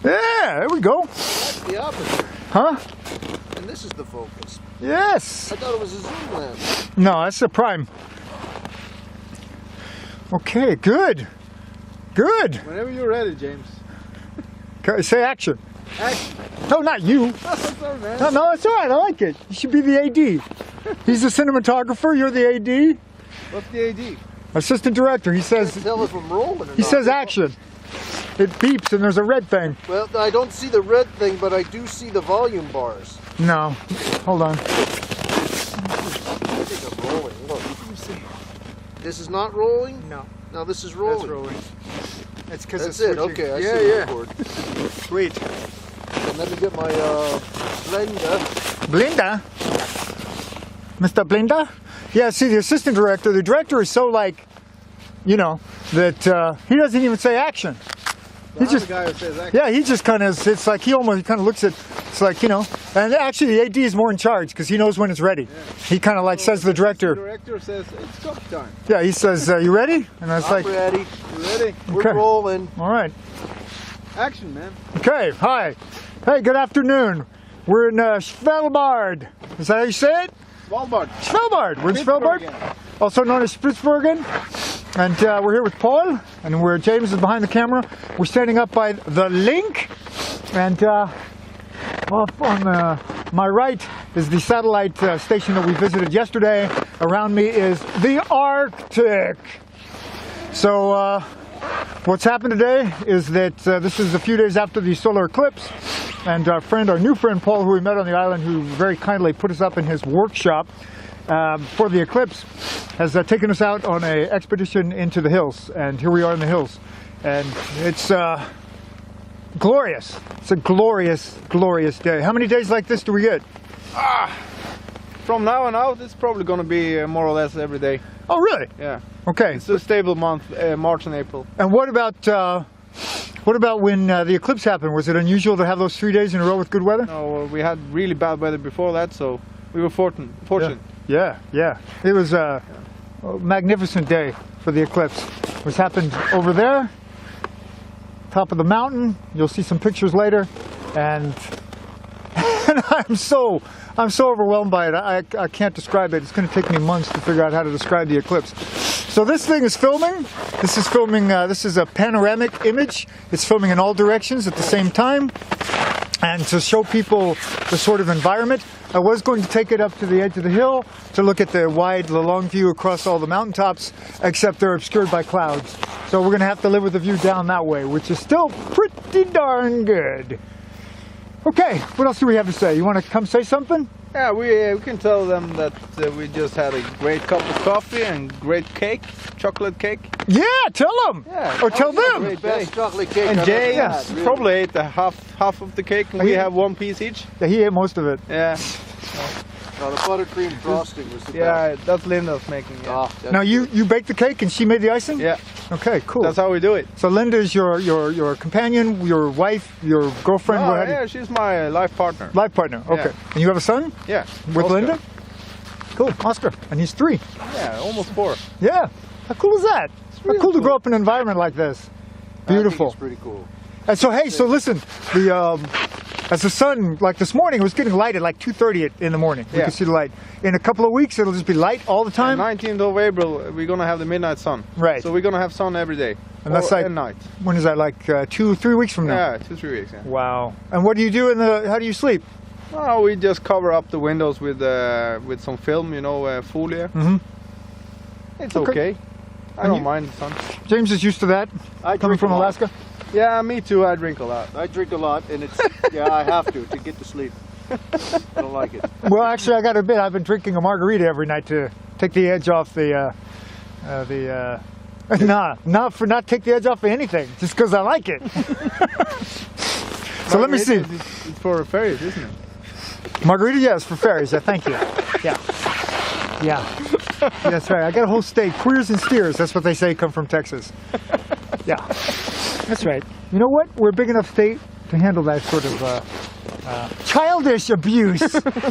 Yeah, there we go. That's the opposite. Huh? And this is the focus. Yes. I thought it was a zoom lens. No, that's a prime. Okay, good. Good. Whenever you're ready, James. Okay, say action. Action. No, not you. Sorry, man. No, it's all right. I like it. You should be the AD. He's the cinematographer. You're the AD. What's the AD? Assistant director. He I says. can't tell if I'm rolling or not. He says action. It beeps and there's a red thing. Well, I don't see the red thing, but I do see the volume bars. No. Hold on. I think I'm rolling. Look. Let me see. This is not rolling? No. Now this is rolling. That's rolling. It's because That's it's it. switching. Okay, I yeah, see yeah. the board. Sweet. And let me get my blender. Blinda? Mr. Blinda? Yeah, see, the assistant director, the director is so like, you know, that he doesn't even say action. He just, The guy who says action. yeah, he just kind of, it's like he almost kind of looks at, it's like, you know, and actually the AD is more in charge because he knows when it's ready. Yeah. He kind of like says to the The director, director says it's talk time. yeah, he says, you ready? And I was I'm like, ready. You ready? We're Okay. rolling. all right. Action, man. Okay, hi. Hey, good afternoon. We're in Svalbard. Is that how you say it? Svalbard. Svalbard. We're in Svalbard, Spitsbergen. also known as Spitsbergen. And we're here with Paul, and James is behind the camera. We're standing up by the link, and off on my right is the satellite station that we visited yesterday. Around me is the Arctic. So what's happened today is that this is a few days after the solar eclipse, and our new friend Paul, who we met on the island, who very kindly put us up in his workshop for the eclipse, has taken us out on an expedition into the hills, and here we are in the hills, and it's glorious. It's a glorious, glorious day. How many days like this do we get? From now on out, it's probably going to be more or less every day. Oh, really? Yeah. Okay. It's a stable month, March and April. And what about when the eclipse happened? Was it unusual to have those 3 days in a row with good weather? No, we had really bad weather before that, so we were fortunate. Yeah. It was a magnificent day for the eclipse. It was happened over there, top of the mountain. You'll see some pictures later, and I'm so overwhelmed by it. I can't describe it. It's going to take me months to figure out how to describe the eclipse. So this thing is filming. This is filming. This is a panoramic image. It's filming in all directions at the same time, and to show people the sort of environment. I was going to take it up to the edge of the hill to look at the long view across all the mountaintops, except they're obscured by clouds. So we're going to have to live with the view down that way, which is still pretty darn good. Okay, what else do we have to say? You want to come say something? Yeah, we can tell them that we just had a great cup of coffee and great cake, chocolate cake. Yeah, tell them. Yeah. Or tell them. great Best chocolate cake And I've James ever had, really. probably ate the half of the cake, and we have one piece each. Yeah, he ate most of it. Yeah. No, the buttercream frosting was the best. Yeah, that's Linda's making. Yeah. Ah, that's Now you baked the cake and she made the icing? Yeah. Okay, cool. That's how we do it. So Linda's your companion, your wife, your girlfriend, Oh, what have you? yeah, she's my life partner. Life partner. Okay. Yeah. And you have a son Yeah. with Oscar. Linda? Cool, Oscar. And he's 3. Yeah, almost 4. Yeah. How cool is that? How really cool to cool. grow up in an environment like this. I think Beautiful. it's pretty cool. And so hey, so listen, as the sun, like this morning, it was getting light at like 2:30 in the morning. We Yeah. could see the light. In a couple of weeks, it'll just be light all the time. 19th of April, we're gonna have the midnight sun. Right. So we're gonna have sun every day. And that's like- at night. When is that? Like 2-3 weeks from now? Yeah, 2-3 weeks. Yeah. Wow. And what do you do how do you sleep? Oh, we just cover up the windows with some film, folia. Mm-hmm. It's Okay. okay. I And don't you- mind the sun. James is used to that, I coming drink from a lot. Alaska. Yeah, me too. I drink a lot. I drink a lot, and it's yeah, I have to get to sleep. I don't like it. Well, actually, I got to admit, I've been drinking a margarita every night to take the edge off not take the edge off of anything, just because I like it. So let me see. It's for ferries, isn't it? Margarita, yes, for fairies. Yeah, thank you. Yeah. That's right. I got a whole state. Queers and steers. That's what they say. Come from Texas. Yeah, that's right. You know what? We're a big enough state to handle that sort of childish abuse.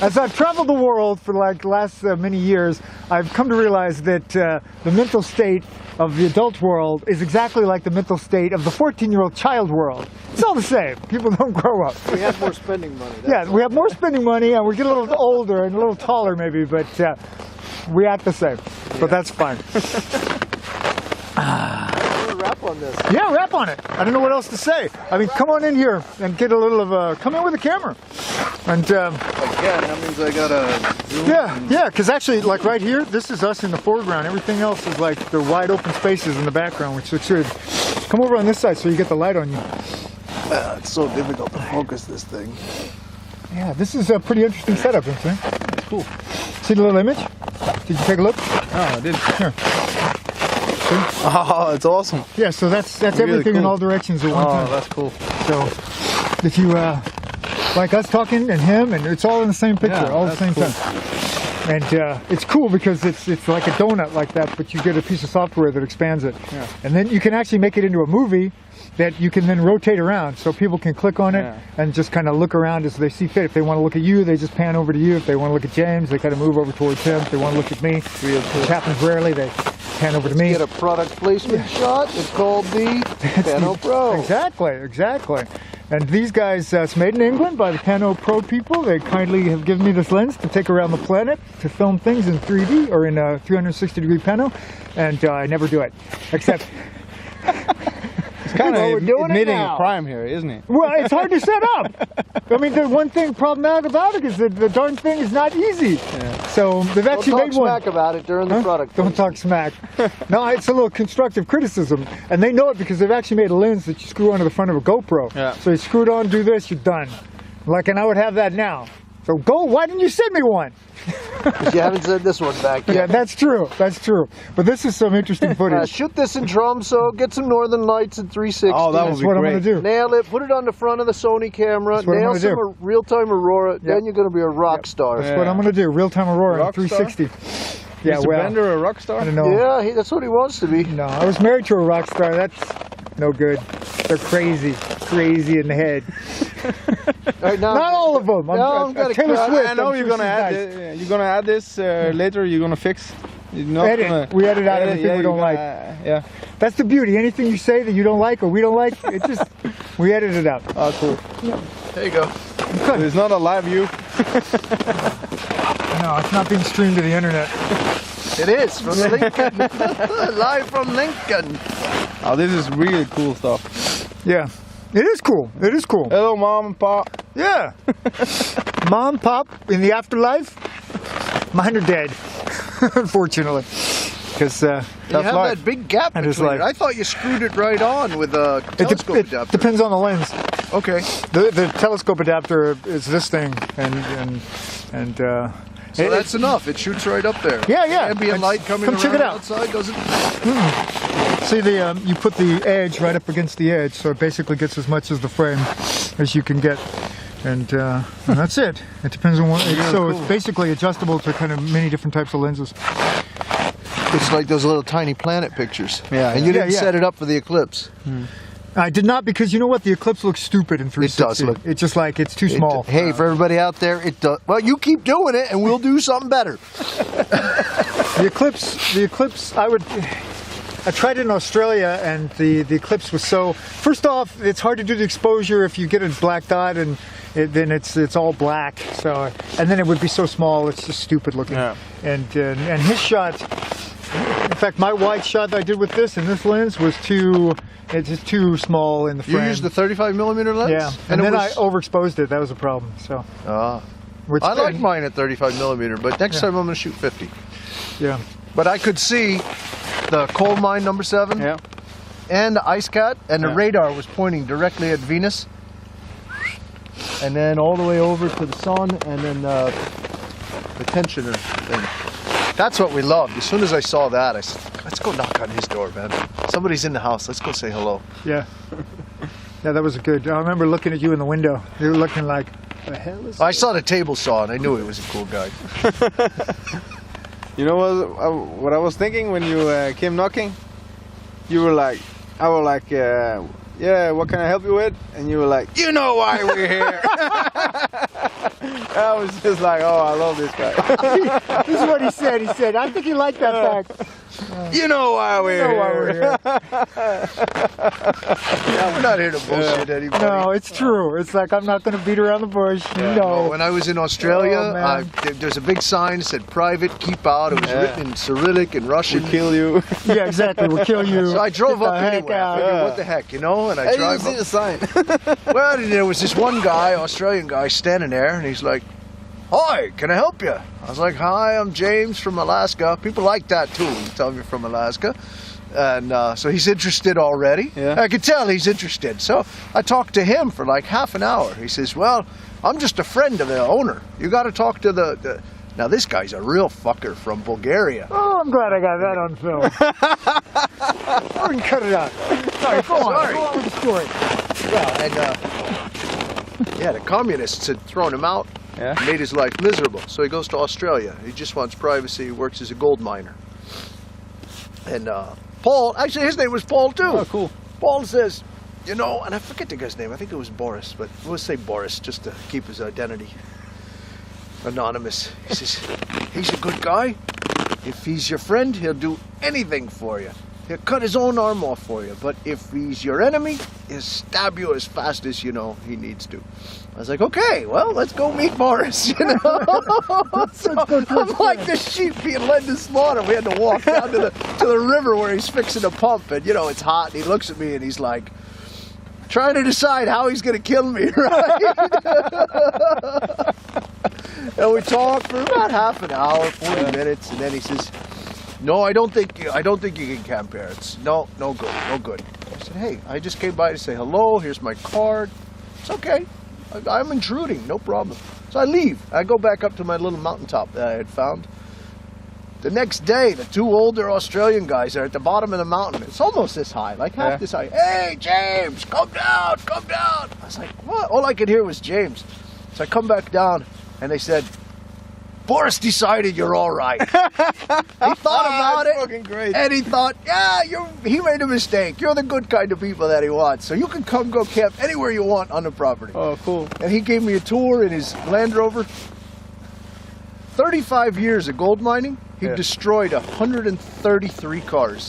As I've traveled the world for like the last many years, I've come to realize that the mental state of the adult world is exactly like the mental state of the 14-year-old child world. It's all the same. People don't grow up. We have more spending money. Yeah, we have more spending money and we get a little older and a little taller maybe, but we act the same. But that's fine. Wrap on this. Yeah, wrap on it. I don't know what else to say. I mean, come on in here and get a little of a... Come in with a camera. And Again, that means I gotta zoom. yeah, because actually, like right here, this is us in the foreground. Everything else is like the wide open spaces in the background, which looks good. Come over on this side so you get the light on you. It's so difficult to focus this thing. Yeah, this is a pretty interesting setup, isn't it? It's cool. See the little image? Did you take a look? Oh, I did. Here. Oh, it's awesome. Yeah, so that's Really everything in cool. all directions at one Oh, time. that's cool. So if you like us talking and him, and it's all in the same picture, Yeah, all at the same that's time. And it's cool because it's like a donut like that, but you get a piece of software that expands it. Yeah. And then you can actually make it into a movie that you can then rotate around, so people can click on it Yeah. and just kind of look around as they see fit. If they want to look at you, they just pan over to you. If they want to look at James, they kind of move over towards him. If they want to look at me, Real cool. which happens rarely, they pan over to me. Get a product placement shot. It's called the Pano Pro. Exactly. And these guys, it's made in England by the Pano Pro people. They kindly have given me this lens to take around the planet to film things in 3D or in 360-degree Pano, and I never do it, except. It's kind Well, we're of doing it admitting now. a crime here, isn't it? Well, it's hard to set up. I mean, the one thing problematic about it is that the darn thing is not easy. Yeah. So they've Don't actually talk made one. smack about it during the Huh? product. Don't talk smack. No, it's a little constructive criticism. And they know it because they've actually made a lens that you screw onto the front of a GoPro. Yeah. So you screw it on, do this, you're done. Like, and I would have that now. So why didn't you send me one? You haven't said this one back Yeah, yet. that's true. But this is some interesting footage. Shoot this in Tromso. Get some Northern Lights in 360. Oh, that would That's be what I'm great. going to do. Nail it. Put it on the front of the Sony camera. That's what I'm Nail gonna some do. real-time Aurora. Then you're going to be a rock star. That's what I'm going to do. Real-time Aurora Rock in star? 360. Yeah, Mr. well, Bender, a rock star? I don't know. Yeah, that's what he wants to be. No, I was married to a rock star. That's no good. They're crazy in the head. All right, now, Not all of them. No, I've got to Taylor cut. Swift. I know I'm you're sure gonna she's add nice. this, you're gonna add this later. You're gonna fix. You're not Edit. gonna We edit out everything we you're don't gonna- like. Yeah. That's the beauty. Anything you say that you don't like or we don't like, it just we edit it out. Oh, cool. There you go. It's not a live view. No, it's not being streamed to the internet. It is from Lincoln. Live from Lincoln. Oh, this is really cool stuff. Yeah, it is cool. It is cool. Hello, mom and pop. Yeah. Mom, pop, in the afterlife, mine are dead, unfortunately, because You that's have life. that big gap That is between it. life. I thought you screwed it right on with a telescope it adapter. depends on the lens. Okay. The telescope adapter is this thing, and So that's enough. It shoots right up there. Yeah, yeah. Ambient light coming Come around check it out. outside doesn't. See the you put the edge right up against the edge, so it basically gets as much as the frame as you can get, and that's it. It depends on what. So it's basically adjustable to kind of many different types of lenses. It's like those little tiny planet pictures. Yeah, And you yeah. didn't Yeah, set it up for the eclipse. I did not, because you know what? The eclipse looks stupid in 360. does look- It's just like it's too small. Hey, for everybody out there, it does. Well, you keep doing it, and we'll do something better. The eclipse. I tried it in Australia, and the eclipse was so. First off, it's hard to do the exposure if you get a black dot, and then it's all black. So, and then it would be so small, it's just stupid looking. Yeah. And his shot. In fact, my wide shot that I did with this and this lens was too. It's just too small in the frame. You used the 35mm lens? Yeah, and then I overexposed it. That was a problem. So. Which I like then- mine at 35mm, but next time I'm going to shoot 50. Yeah. But I could see the coal mine number 7 Yeah. and the ice cat, and the Yeah. radar was pointing directly at Venus. And then all the way over to the sun, and then the tensioner thing. That's what we loved. As soon as I saw that, I said, let's go knock on his door, man. Somebody's in the house. Let's go say hello. Yeah. Yeah, that was good. I remember looking at you in the window. You were looking like, the hell is I saw the table saw, and I knew he was a cool guy. You know what I was thinking when you came knocking? You were like, I was like, yeah, what can I help you with? And you were like, you know why we're here. I was just like, oh, I love this guy. This is what he said. He said, I think you like that fact. You know why we're You know why we're here. Yeah, we're not here to bullshit anybody. No, it's true. It's like I'm not going to beat around the bush. Yeah, You know. no, when I was in Australia, Oh, man. there's a big sign that said "Private, keep out." It was Yeah. written in Cyrillic and Russian. We kill you. Yeah, exactly. We'll kill you. So I drove Get the up heck anyway. I out. figured, Yeah. what the heck, you know? And I Hey, you drive see up. the sign. Well, there was this one guy, Australian guy, standing there, and he's like, "Hi, can I help you?" I was like, "Hi, I'm James from Alaska." People like that too. When you tell me you're from Alaska. And so he's interested already. Yeah. I could tell he's interested. So I talked to him for like half an hour. He says, "Well, I'm just a friend of the owner. You got to talk to the." Now this guy's a real fucker from Bulgaria. Oh, I'm glad I got that on film. We can cut it out. Sorry, go on. Sorry. Go on with the story. Yeah, and yeah, the communists had thrown him out, Yeah. made his life miserable. So he goes to Australia. He just wants privacy. He works as a gold miner. And Paul, actually his name was Paul too. Oh, cool. Paul says, you know, and I forget the guy's name. I think it was Boris, but we'll say Boris just to keep his identity anonymous. He says, he's a good guy. If he's your friend, he'll do anything for you. He'll cut his own arm off for you. But if he's your enemy, he'll stab you as fast as you know he needs to. I was like, okay, well, let's go meet Boris, you know. So I'm like the sheep being led to slaughter. We had to walk down to the river where he's fixing a pump, and you know it's hot. And he looks at me and he's like, trying to decide how he's gonna kill me, right? And we talked for about half an hour, 40 minutes, and then he says, "No, I don't think you can camp here. It's no good, no good." I said, "Hey, I just came by to say hello. Here's my card. It's okay. I'm intruding, no problem." So I leave. I go back up to my little mountaintop that I had found. The next day, the two older Australian guys are at the bottom of the mountain. It's almost this high, like half Yeah. this high. "Hey, James, come down, come down." I was like, what? All I could hear was James. So I come back down, and they said, "Boris decided you're all right." He thought about That's it, fucking great. and he thought, yeah, he made a mistake. You're the good kind of people that he wants. So you can come go camp anywhere you want on the property. Oh, cool. And he gave me a tour in his Land Rover. 35 years of gold mining, he Yeah. destroyed 133 cars.